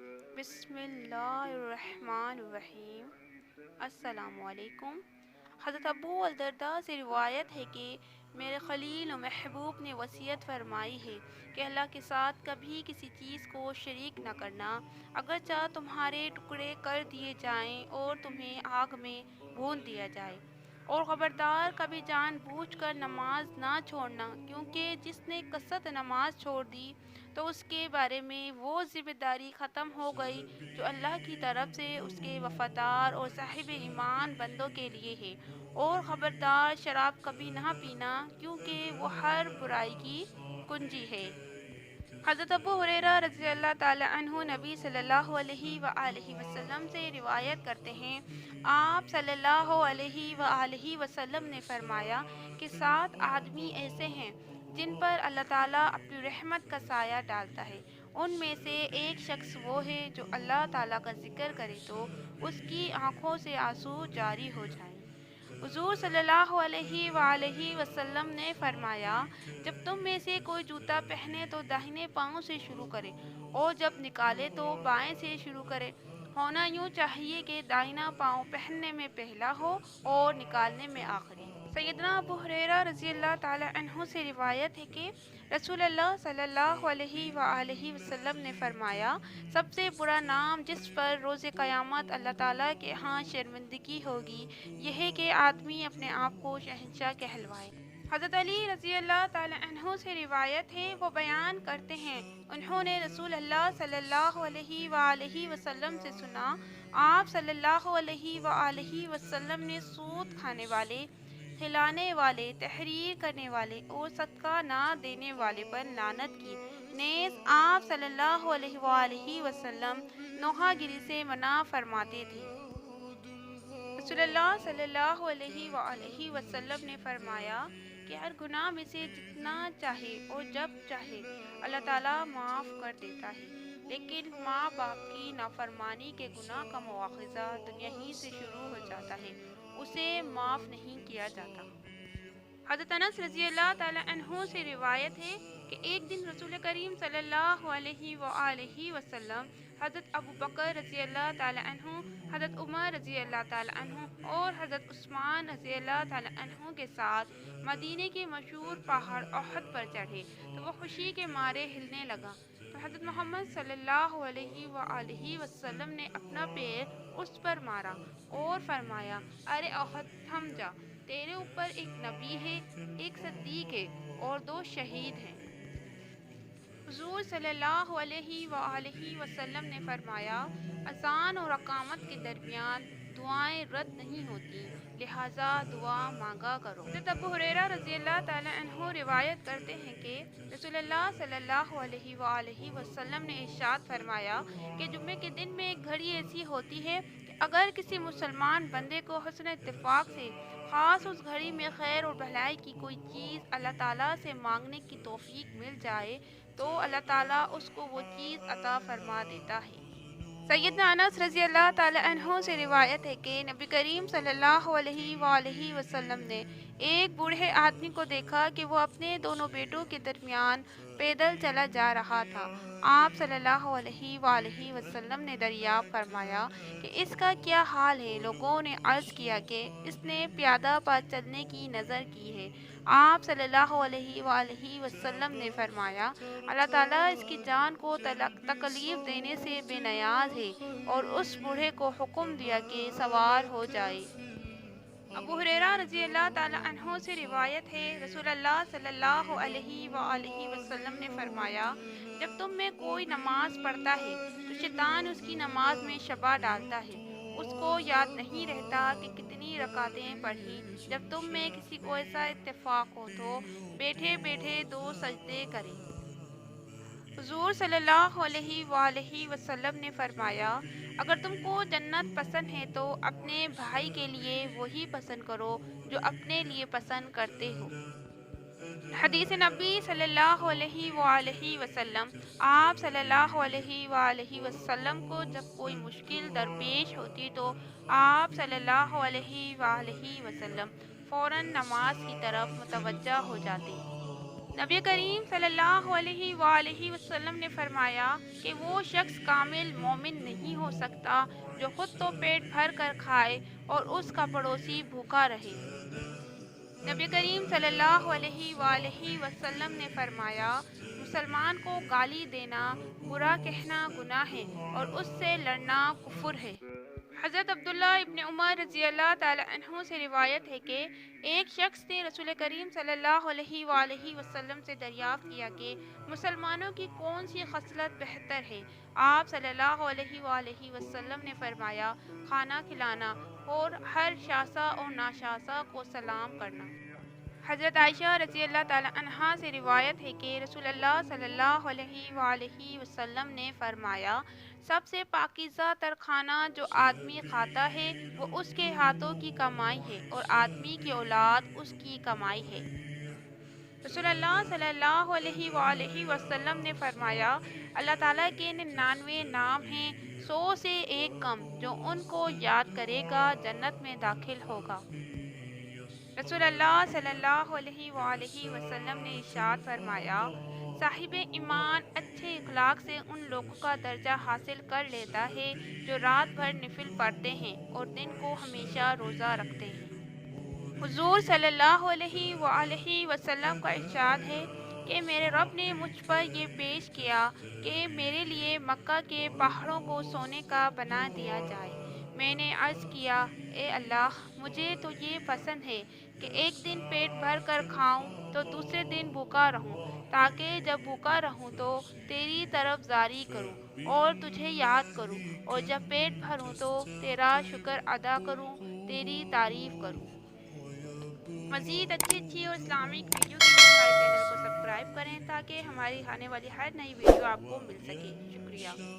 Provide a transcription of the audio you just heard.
بسم اللہ الرحمن الرحیم۔ السلام علیکم۔ حضرت ابو الدرداء سے روایت ہے کہ میرے خلیل و محبوب نے وصیت فرمائی ہے کہ اللہ کے ساتھ کبھی کسی چیز کو شریک نہ کرنا، اگرچہ تمہارے ٹکڑے کر دیے جائیں اور تمہیں آگ میں بھون دیا جائے، اور خبردار کبھی جان بوجھ کر نماز نہ چھوڑنا، کیونکہ جس نے کثرت نماز چھوڑ دی تو اس کے بارے میں وہ ذمہ داری ختم ہو گئی جو اللہ کی طرف سے اس کے وفادار اور صاحب ایمان بندوں کے لیے ہے، اور خبردار شراب کبھی نہ پینا، کیونکہ وہ ہر برائی کی کنجی ہے۔ حضرت ابو ہریرہ رضی اللہ تعالی عنہ نبی صلی اللہ علیہ وآلہ وسلم سے روایت کرتے ہیں، آپ صلی اللہ علیہ وآلہ وسلم نے فرمایا کہ 7 آدمی ایسے ہیں جن پر اللہ تعالیٰ اپنی رحمت کا سایہ ڈالتا ہے، ان میں سے ایک شخص وہ ہے جو اللہ تعالیٰ کا ذکر کرے تو اس کی آنکھوں سے آنسو جاری ہو جائیں۔ حضور صلی اللہ علیہ وآلہ وسلم نے فرمایا، جب تم میں سے کوئی جوتا پہنے تو داہنے پاؤں سے شروع کرے، اور جب نکالے تو بائیں سے شروع کرے۔ ہونا یوں چاہیے کہ داہنا پاؤں پہننے میں پہلا ہو اور نکالنے میں آخری۔ سیدنا ابو ہریرہ رضی اللہ تعالی عنہ سے روایت ہے کہ رسول اللہ صلی اللہ علیہ وآلہ وسلم نے فرمایا، سب سے برا نام جس پر روز قیامت اللہ تعالیٰ کے ہاں شرمندگی ہوگی، یہ ہے کہ آدمی اپنے آپ کو شہنشاہ کہلوائے۔ حضرت علی رضی اللہ تعالی عنہ سے روایت ہے، وہ بیان کرتے ہیں، انہوں نے رسول اللہ صلی اللہ علیہ وآلہ وسلم سے سنا، آپ صلی اللہ علیہ وآلہ وسلم نے سود کھانے والے، کھلانے والے، تحریر کرنے والے اور صدقہ نہ دینے والے پر لعنت کی، نیز آپ صلی اللہ علیہ وآلہ وسلم نوحہ گری سے منع فرماتے تھے۔ رسول اللہ صلی اللہ علیہ وآلہ وسلم نے فرمایا کہ ہر گناہ میں سے جتنا چاہے اور جب چاہے اللہ تعالیٰ معاف کر دیتا ہے، لیکن ماں باپ کی نافرمانی کے گناہ کا مواخذہ دنیا ہی سے شروع ہو جاتا ہے، اسے معاف نہیں کیا جاتا۔ حضرت انس رضی اللہ تعالی عنہ سے روایت ہے کہ ایک دن رسول کریم صلی اللہ علیہ وآلہ وسلم حضرت ابو بکر رضی اللہ تعالی عنہ، حضرت عمر رضی اللہ تعالی عنہ اور حضرت عثمان رضی اللہ تعالی عنہ کے ساتھ مدینے کے مشہور پہاڑ احد پر چڑھے تو وہ خوشی کے مارے ہلنے لگا، تو حضرت محمد صلی اللہ علیہ وآلہ وسلم نے اپنا پیر اس پر مارا اور فرمایا، ارے احد تھم جا، تیرے اوپر ایک نبی ہے، ایک صدیق ہے اور 2 شہید ہیں۔ حضور صلی اللہ علیہ وآلہ وسلم نے فرمایا، اذان اور اقامت کے درمیان دعائیں رد نہیں ہوتی، لہٰذا دعا مانگا کرو۔ حضرت ابو ہریرہ رضی اللہ تعالی عنہ روایت کرتے ہیں کہ رسول اللہ صلی اللہ علیہ وآلہ وسلم نے ارشاد فرمایا کہ جمعے کے دن میں ایک گھڑی ایسی ہوتی ہے کہ اگر کسی مسلمان بندے کو حسن اتفاق سے خاص اس گھڑی میں خیر اور بھلائی کی کوئی چیز اللہ تعالیٰ سے مانگنے کی توفیق مل جائے تو اللہ تعالیٰ اس کو وہ چیز عطا فرما دیتا ہے۔ سیدنا انس رضی اللہ تعالی عنہ سے روایت ہے کہ نبی کریم صلی اللہ علیہ وآلہ وسلم نے ایک بوڑھے آدمی کو دیکھا کہ وہ اپنے دونوں بیٹوں کے درمیان پیدل چلا جا رہا تھا۔ آپ صلی اللہ علیہ وآلہ وسلم نے دریافت فرمایا کہ اس کا کیا حال ہے؟ لوگوں نے عرض کیا کہ اس نے پیادہ پا چلنے کی نظر کی ہے۔ آپ صلی اللہ علیہ وآلہ وسلم نے فرمایا، اللہ تعالیٰ اس کی جان کو تکلیف دینے سے بے نیاز ہے، اور اس بوڑھے کو حکم دیا کہ سوار ہو جائے۔ ابو ہریرہ رضی اللہ تعالی عنہ سے روایت ہے، رسول اللہ صلی اللہ علیہ وآلہ وسلم نے فرمایا، جب تم میں کوئی نماز پڑھتا ہے تو شیطان اس کی نماز میں شبہ ڈالتا ہے، اس کو یاد نہیں رہتا کہ کتنی رکعتیں پڑھی۔ جب تم میں کسی کو ایسا اتفاق ہو تو بیٹھے بیٹھے 2 سجدے کرے۔ حضور صلی اللہ علیہ وآلہ وسلم نے فرمایا، اگر تم کو جنت پسند ہے تو اپنے بھائی کے لیے وہی پسند کرو جو اپنے لیے پسند کرتے ہو۔ حدیث نبی صلی اللہ علیہ وآلہ وسلم، آپ صلی اللہ علیہ وآلہ وسلم کو جب کوئی مشکل درپیش ہوتی تو آپ صلی اللہ علیہ وآلہ وسلم فوراً نماز کی طرف متوجہ ہو جاتے۔ نبی کریم صلی اللہ علیہ وآلہ وسلم نے فرمایا کہ وہ شخص کامل مومن نہیں ہو سکتا جو خود تو پیٹ بھر کر کھائے اور اس کا پڑوسی بھوکا رہے۔ نبی کریم صلی اللہ علیہ وآلہ وسلم نے فرمایا، مسلمان کو گالی دینا، برا کہنا گناہ ہے اور اس سے لڑنا کفر ہے۔ حضرت عبداللہ ابن عمر رضی اللہ تعالی عنہ سے روایت ہے کہ ایک شخص نے رسول کریم صلی اللہ علیہ وآلہ وسلم سے دریافت کیا کہ مسلمانوں کی کون سی خصلت بہتر ہے؟ آپ صلی اللہ علیہ وآلہ وسلم نے فرمایا، کھانا کھلانا اور ہر شاسا اور ناشاسا کو سلام کرنا۔ حضرت عائشہ رضی اللہ تعالی عنہا سے روایت ہے کہ رسول اللہ صلی اللہ علیہ وآلہ وسلم نے فرمایا، سب سے پاکیزہ تر کھانا جو آدمی کھاتا ہے وہ اس کے ہاتھوں کی کمائی ہے اور آدمی کی اولاد اس کی کمائی ہے۔ رسول اللہ صلی اللہ علیہ وآلہ وسلم نے فرمایا، اللہ تعالیٰ کے 99 نام ہیں، 100 سے ایک کم، جو ان کو یاد کرے گا جنت میں داخل ہوگا۔ رسول اللہ صلی اللہ علیہ وآلہ وسلم نے ارشاد فرمایا، صاحب ایمان اچھے اخلاق سے ان لوگوں کا درجہ حاصل کر لیتا ہے جو رات بھر نفل پڑھتے ہیں اور دن کو ہمیشہ روزہ رکھتے ہیں۔ حضور صلی اللہ علیہ وآلہ وسلم کا ارشاد ہے کہ میرے رب نے مجھ پر یہ پیش کیا کہ میرے لیے مکہ کے پہاڑوں کو سونے کا بنا دیا جائے۔ میں نے عرض کیا، اے اللہ، مجھے تو یہ پسند ہے کہ ایک دن پیٹ بھر کر کھاؤں تو دوسرے دن بھوکا رہوں، تاکہ جب بھوکا رہوں تو تیری طرف زاری کروں اور تجھے یاد کروں، اور جب پیٹ بھروں تو تیرا شکر ادا کروں، تیری تعریف کروں۔ مزید اچھی اور اسلامک ویڈیو کے لیے ہمارے چینل کو سبسکرائب کریں تاکہ ہماری آنے والی ہر نئی ویڈیو آپ کو مل سکے۔ شکریہ۔